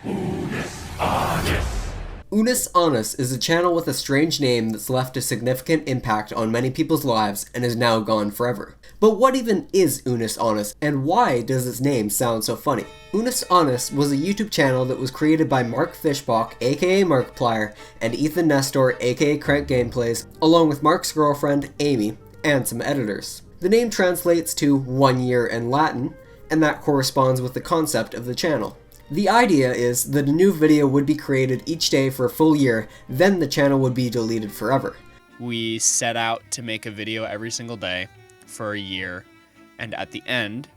Unus Annus. Unus Annus is a channel with a strange name that's left a significant impact on many people's lives and is now gone forever. But what even is Unus Annus, and why does its name sound so funny? Unus Annus was a YouTube channel that was created by Mark Fishbach, aka Markiplier, and Ethan Nestor, aka Crankgameplays, along with Mark's girlfriend, Amy, and some editors. The name translates to 1 year in Latin, and that corresponds with the concept of the channel. The idea is that a new video would be created each day for a full year, then the channel would be deleted forever. We set out to make a video every single day for a year, and at the end,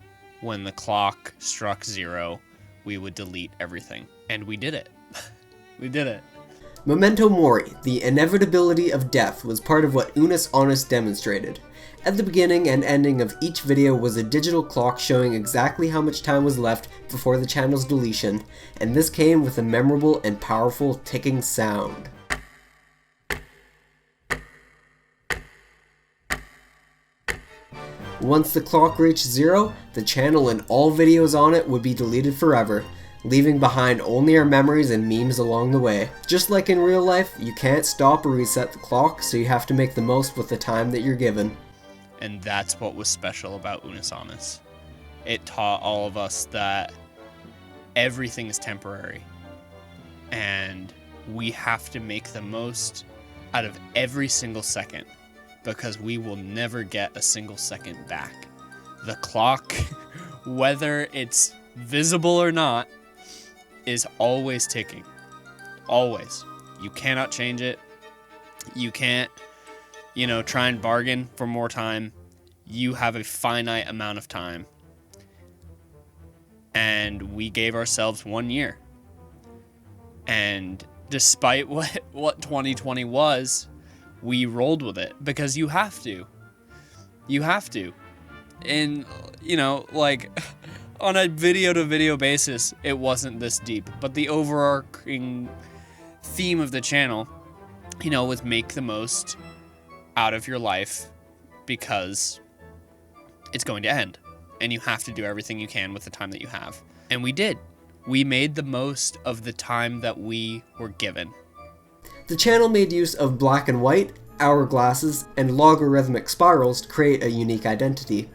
when the clock struck 0, we would delete everything. And we did it. We did it. Memento Mori, the inevitability of death, was part of what Unus Annus demonstrated. At the beginning and ending of each video was a digital clock showing exactly how much time was left before the channel's deletion, and this came with a memorable and powerful ticking sound. Once the clock reached 0, the channel and all videos on it would be deleted forever, leaving behind only our memories and memes along the way. Just like in real life, you can't stop or reset the clock, so you have to make the most with the time that you're given. And that's what was special about Unus Annus. It taught all of us that everything is temporary, and we have to make the most out of every single second, because we will never get a single second back. The clock, whether it's visible or not, is always ticking. Always. You cannot change it. You can't, try and bargain for more time. You have a finite amount of time. And we gave ourselves 1 year. And despite what 2020 was, we rolled with it, because you have to. You have to. And, on a video-to-video basis, it wasn't this deep. But the overarching theme of the channel, was make the most out of your life, because it's going to end. And you have to do everything you can with the time that you have. And we did. We made the most of the time that we were given. The channel made use of black and white, hourglasses, and logarithmic spirals to create a unique identity.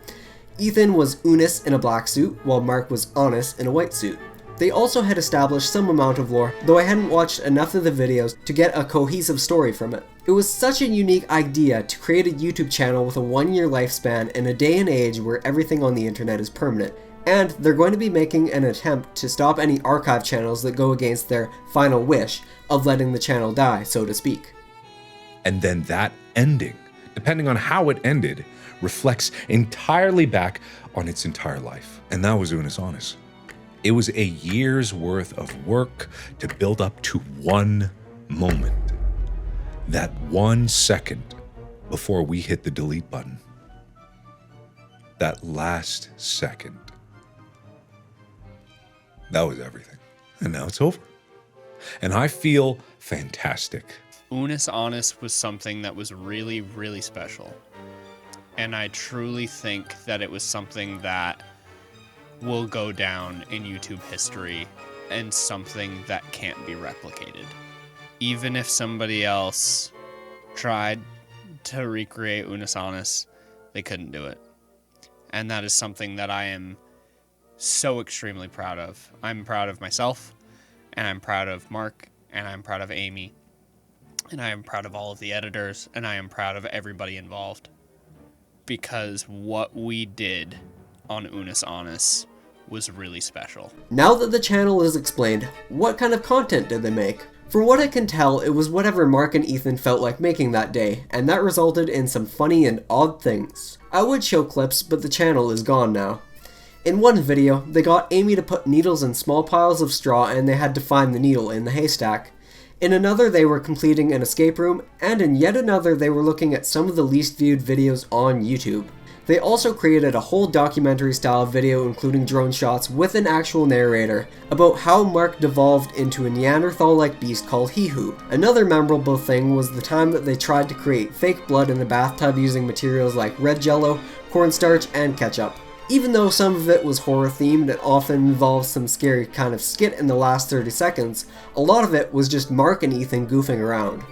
Ethan was Unus in a black suit, while Mark was Annus in a white suit. They also had established some amount of lore, though I hadn't watched enough of the videos to get a cohesive story from it. It was such a unique idea to create a YouTube channel with a 1-year lifespan in a day and age where everything on the internet is permanent. And they're going to be making an attempt to stop any archive channels that go against their final wish of letting the channel die, so to speak. And then that ending, depending on how it ended, reflects entirely back on its entire life. And that was Unus Annus. It was a year's worth of work to build up to one moment. That 1 second before we hit the delete button. That last second. That was everything. And now it's over. And I feel fantastic. Unus Annus was something that was really, really special. And I truly think that it was something that will go down in YouTube history and something that can't be replicated. Even if somebody else tried to recreate Unus Annus, they couldn't do it. And that is something that I am so extremely proud of. I'm proud of myself, and I'm proud of Mark, and I'm proud of Amy, and I am proud of all of the editors, and I am proud of everybody involved. Because what we did on Unus Annus was really special. Now that the channel is explained, what kind of content did they make? From what I can tell, it was whatever Mark and Ethan felt like making that day, and that resulted in some funny and odd things. I would show clips, but the channel is gone now. In one video, they got Amy to put needles in small piles of straw and they had to find the needle in the haystack. In another, they were completing an escape room, and in yet another, they were looking at some of the least viewed videos on YouTube. They also created a whole documentary-style video including drone shots with an actual narrator about how Mark devolved into a Neanderthal-like beast called Hihu. Another memorable thing was the time that they tried to create fake blood in the bathtub using materials like red jello, cornstarch, and ketchup. Even though some of it was horror themed and often involved some scary kind of skit in the last 30 seconds, a lot of it was just Mark and Ethan goofing around.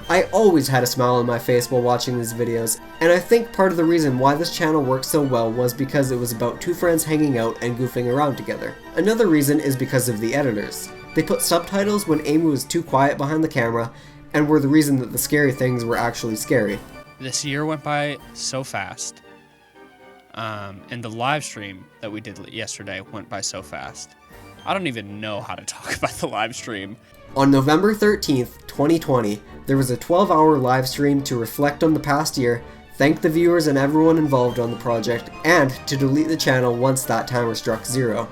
I always had a smile on my face while watching these videos, and I think part of the reason why this channel worked so well was because it was about two friends hanging out and goofing around together. Another reason is because of the editors. They put subtitles when Amy was too quiet behind the camera, and were the reason that the scary things were actually scary. This year went by so fast. And the live stream that we did yesterday went by so fast. I don't even know how to talk about the live stream. On November 13th, 2020, there was a 12-hour live stream to reflect on the past year, thank the viewers and everyone involved on the project, and to delete the channel once that timer struck 0.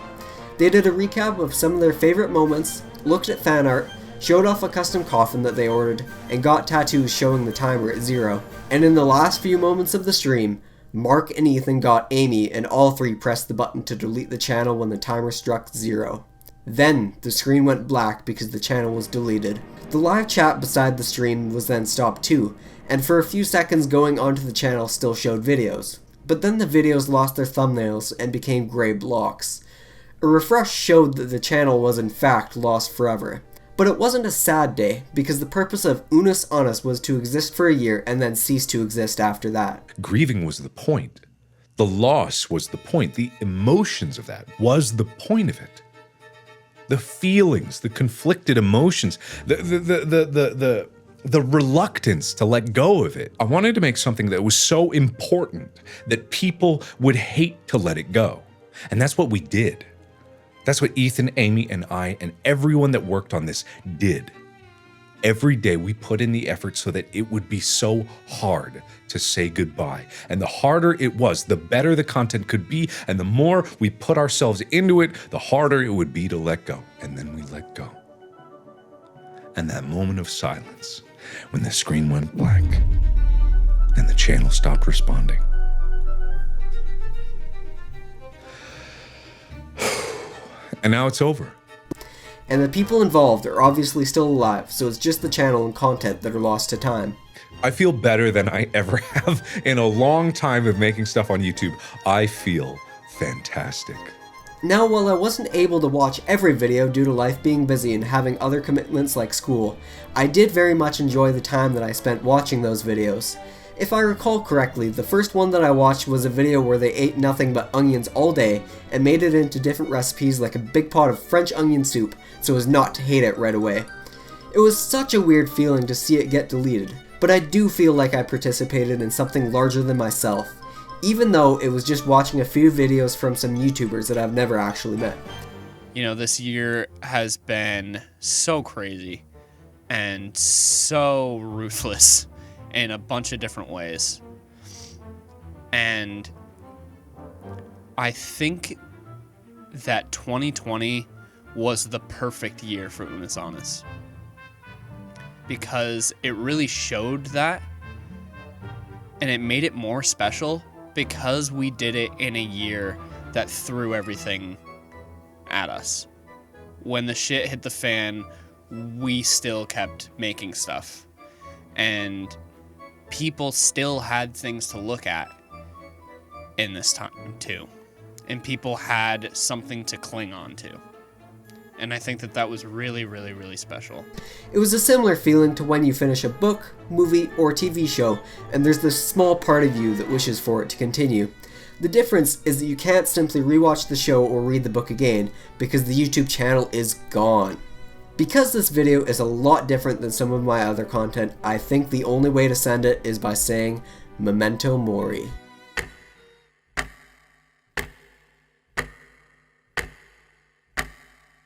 They did a recap of some of their favorite moments, looked at fan art, showed off a custom coffin that they ordered, and got tattoos showing the timer at 0. And in the last few moments of the stream, Mark and Ethan got Amy, and all three pressed the button to delete the channel when the timer struck 0. Then, the screen went black because the channel was deleted. The live chat beside the stream was then stopped too, and for a few seconds going onto the channel still showed videos. But then the videos lost their thumbnails and became grey blocks. A refresh showed that the channel was in fact lost forever. But it wasn't a sad day, because the purpose of Unus Annus was to exist for a year and then cease to exist after that. Grieving was the point. The loss was the point. The emotions of that was the point of it. The feelings, the conflicted emotions, the reluctance to let go of it. I wanted to make something that was so important that people would hate to let it go. And that's what we did. That's what Ethan, Amy, and I, and everyone that worked on this did. Every day we put in the effort so that it would be so hard to say goodbye. And the harder it was, the better the content could be, and the more we put ourselves into it, the harder it would be to let go. And then we let go. And that moment of silence, when the screen went black, and the channel stopped responding. And now it's over. And the people involved are obviously still alive, so it's just the channel and content that are lost to time. I feel better than I ever have in a long time of making stuff on YouTube. I feel fantastic. Now, while I wasn't able to watch every video due to life being busy and having other commitments like school, I did very much enjoy the time that I spent watching those videos. If I recall correctly, the first one that I watched was a video where they ate nothing but onions all day and made it into different recipes like a big pot of French onion soup so as not to hate it right away. It was such a weird feeling to see it get deleted, but I do feel like I participated in something larger than myself, even though it was just watching a few videos from some YouTubers that I've never actually met. You know, this year has been so crazy and so ruthless in a bunch of different ways. And I think that 2020 was the perfect year for Unus Annus, because it really showed that, and it made it more special because we did it in a year that threw everything at us. When the shit hit the fan, we still kept making stuff, and people still had things to look at in this time too, and people had something to cling on to. And I think that that was really, really, really special. It was a similar feeling to when you finish a book, movie, or TV show, and there's this small part of you that wishes for it to continue. The difference is that you can't simply rewatch the show or read the book again, because the YouTube channel is gone. Because this video is a lot different than some of my other content, I think the only way to send it is by saying Memento Mori.